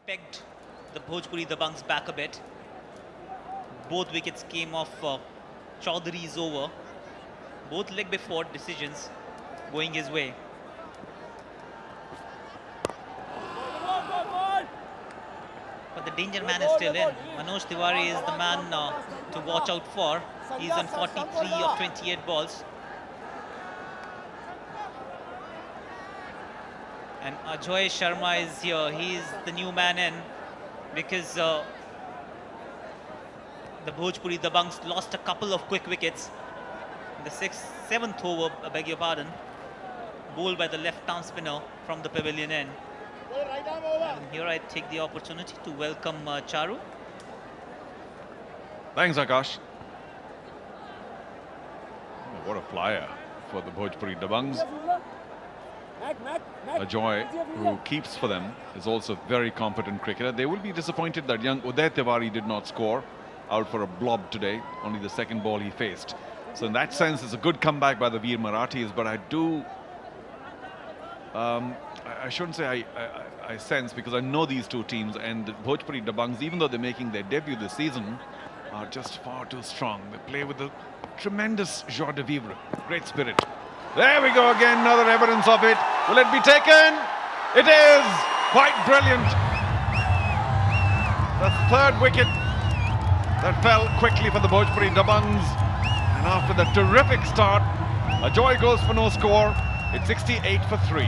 pegged the Bhojpuri Dabanggs back a bit. Both wickets came off Chaudhary's over. Both leg before decisions going his way. But the danger man is still in. Manoj Tiwari is the man to watch out for. He's on 43 of 28 balls. And Ajoy Sharma is here. He's the new man in because the Bhojpuri Dabanggs lost a couple of quick wickets. In the 7th over, I beg your pardon, bowled by the left-arm spinner from the pavilion end. And here I take the opportunity to welcome Charu. Thanks, Prakash. What a flyer for the Bhojpuri Dabanggs. Ajoy, who keeps for them, is also a very competent cricketer. They will be disappointed that young Uday Tiwari did not score, out for a blob today, only the second ball he faced. So in that sense, it's a good comeback by the Veer Marathis, but I do... I shouldn't say I sense, because I know these two teams, and the Bhojpuri Dabanggs, even though they're making their debut this season, are just far too strong. They play with a tremendous joie de vivre, great spirit. There we go again, another evidence of it. Will it be taken? It is! Quite brilliant. The third wicket that fell quickly for the Bhojpuri Dabanggs. And after the terrific start, Ajoy goes for no score. It's 68 for 3.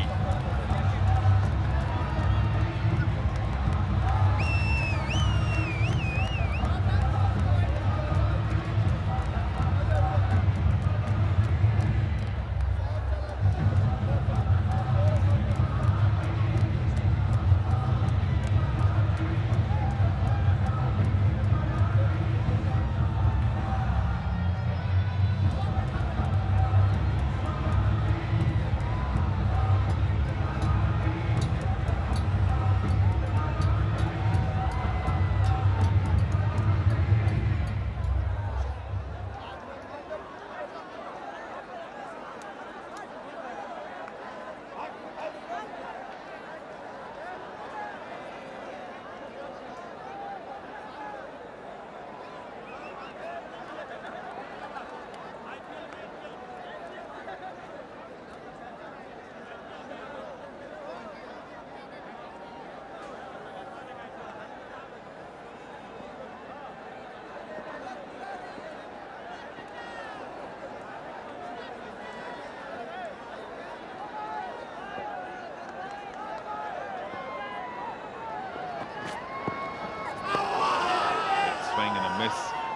Swing and a miss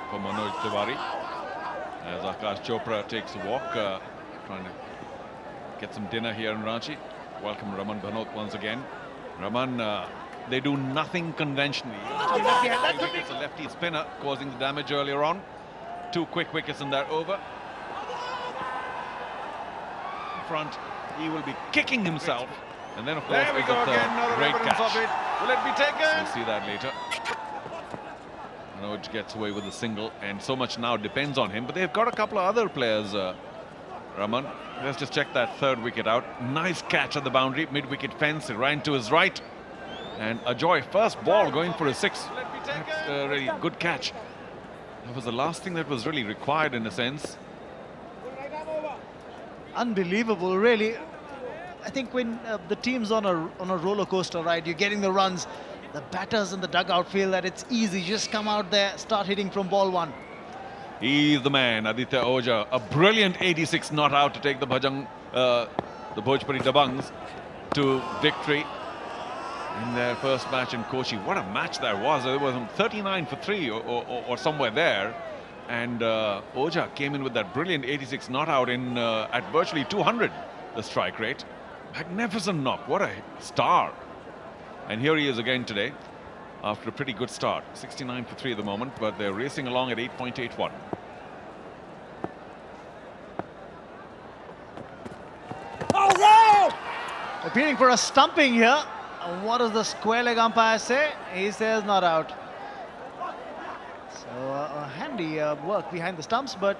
for Manoj Tiwari as Akash Chopra takes a walk, trying to get some dinner here in Ranchi. Welcome Raman Bhanot once again. Raman, they do nothing conventionally. It's a lefty spinner causing the damage earlier on. 2 quick wickets in that over. In front, he will be kicking himself. And then, of course, There we is go the again, another great evidence catch. of it. Will it be taken? We'll see that later. Manoj gets away with a single, and so much now depends on him. But they've got a couple of other players, Raman. Let's just check that third wicket out. Nice catch at the boundary, mid-wicket fence. It ran to his right. And Ajoy, first ball, going for a 6. That's a really good catch. That was the last thing that was really required in a sense. Unbelievable, really. I think when the team's on a roller coaster ride, you're getting the runs. The batters in the dugout feel that it's easy. Just come out there, start hitting from ball 1. He's the man, Aditya Oja. A brilliant 86 not out to take the the Bhojpuri Dabanggs to victory in their first match in Kochi. What a match that was. It was 39 for 3 or somewhere there. And Oja came in with that brilliant 86 not out in at virtually 200, the strike rate. Magnificent knock. What a star. And here he is again today after a pretty good start. 69 for 3 at the moment, but they're racing along at 8.81. Appealing for a stumping here. And what does the square leg umpire say? He says not out. So a handy work behind the stumps, but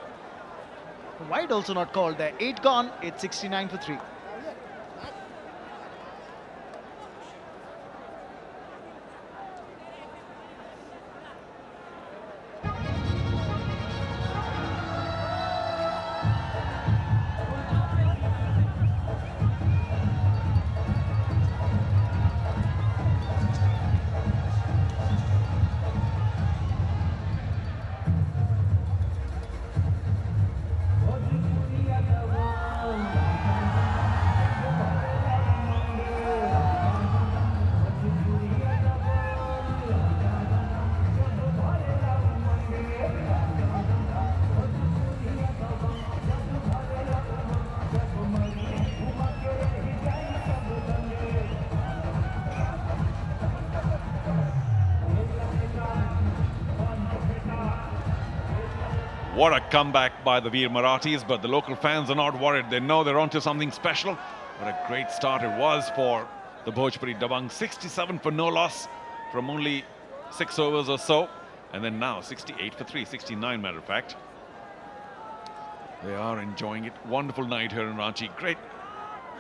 wide also not called there. 8 gone. It's 69 for 3. What a comeback by the Veer Marathis, but the local fans are not worried. They know they're onto something special. What a great start it was for the Bhojpuri Dabanggs. 67 for no loss from only 6 overs or so. And then now 68 for 3, 69 matter of fact. They are enjoying it. Wonderful night here in Ranchi. Great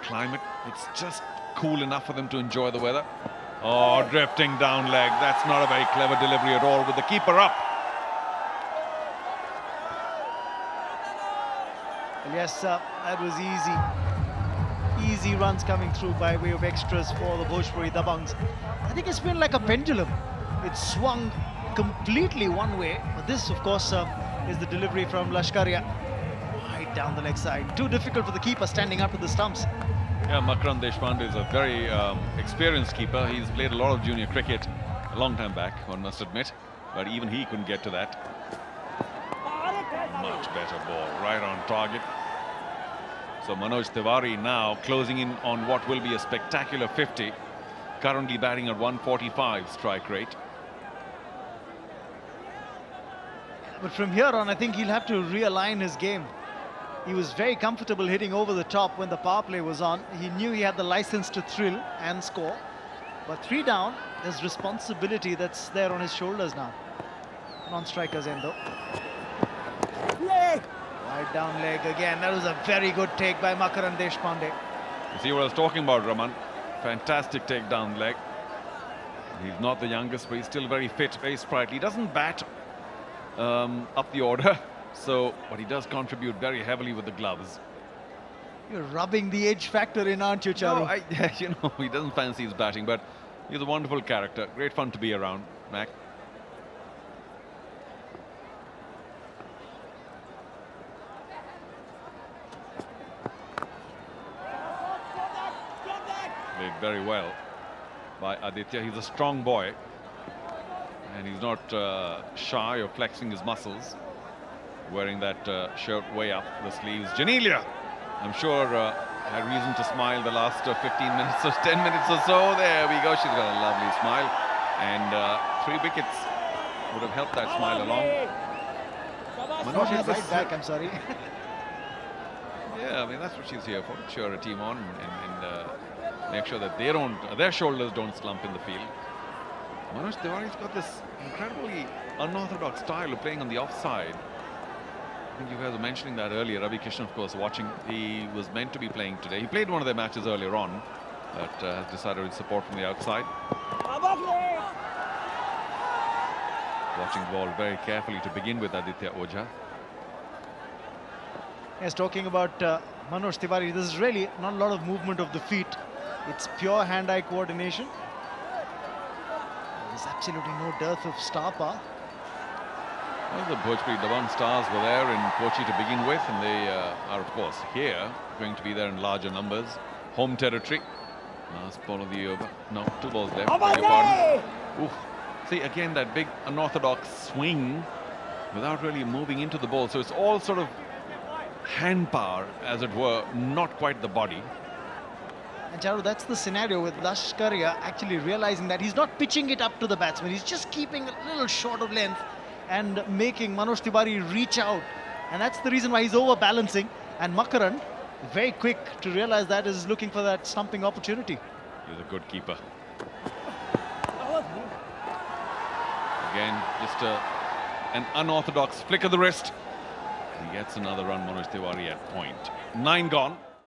climate. It's just cool enough for them to enjoy the weather. Oh, drifting down leg. That's not a very clever delivery at all with the keeper up. Well, yes, that was easy. Easy runs coming through by way of extras for the Bhojpuri Dabanggs. I think it's been like a pendulum. It swung completely one way. But this, of course, is the delivery from Lashkaria. Right down the leg side. Too difficult for the keeper standing up to the stumps. Yeah, Makarand Deshpande is a very experienced keeper. He's played a lot of junior cricket a long time back, one must admit. But even he couldn't get to that. Much better ball, right on target. So Manoj Tiwari now closing in on what will be a spectacular 50. Currently batting at 145 strike rate. But from here on, I think he'll have to realign his game. He was very comfortable hitting over the top when the power play was on. He knew he had the license to thrill and score. But 3 down, there's responsibility that's there on his shoulders now. Non-strikers end though. Right down leg again. That was a very good take by Makarand Deshpande. You see what I was talking about, Raman. Fantastic take down leg. He's not the youngest, but he's still very fit, very sprightly. He doesn't bat up the order. So, but he does contribute very heavily with the gloves. You're rubbing the edge factor in, aren't you, Charu? No, you know, he doesn't fancy his batting, but he's a wonderful character. Great fun to be around, Mac. Played very well by Aditya. He's a strong boy, and he's not shy of flexing his muscles. Wearing that shirt way up the sleeves. Genelia, I'm sure, had reason to smile the last 15 minutes or 10 minutes or so. There we go. She's got a lovely smile. And 3 wickets would have helped that smile along. Manoj is right back, I'm sorry. Yeah, I mean, that's what she's here for. Cheer a team on and make sure that their shoulders don't slump in the field. Manoj Tiwari's got this incredibly unorthodox style of playing on the offside. I think you guys were mentioning that earlier. Ravi, Kishan, of course, watching. He was meant to be playing today. He played one of their matches earlier on, but has decided to support from the outside. Watching the ball very carefully to begin with, Aditya Ojha. Yes, talking about Manoj Tiwari, this is really not a lot of movement of the feet. It's pure hand-eye coordination. There's absolutely no dearth of star power. Well, the Bhojpuri Dabanggs stars were there in Kochi to begin with, and they are, of course, here, going to be there in larger numbers. Home territory. Last ball of the over. No, 2 balls left. Beg your pardon. Oof. See, again, that big unorthodox swing without really moving into the ball. So it's all sort of hand power, as it were, not quite the body. And Charu, that's the scenario with Lashkaria actually realizing that he's not pitching it up to the batsman. He's just keeping a little short of length and making Manoj Tiwari reach out. And that's the reason why he's overbalancing. And Makarand, very quick to realize that, is looking for that stumping opportunity. He's a good keeper. Again, just an unorthodox flick of the wrist. He gets another run, Manoj Tiwari at point. 9 gone.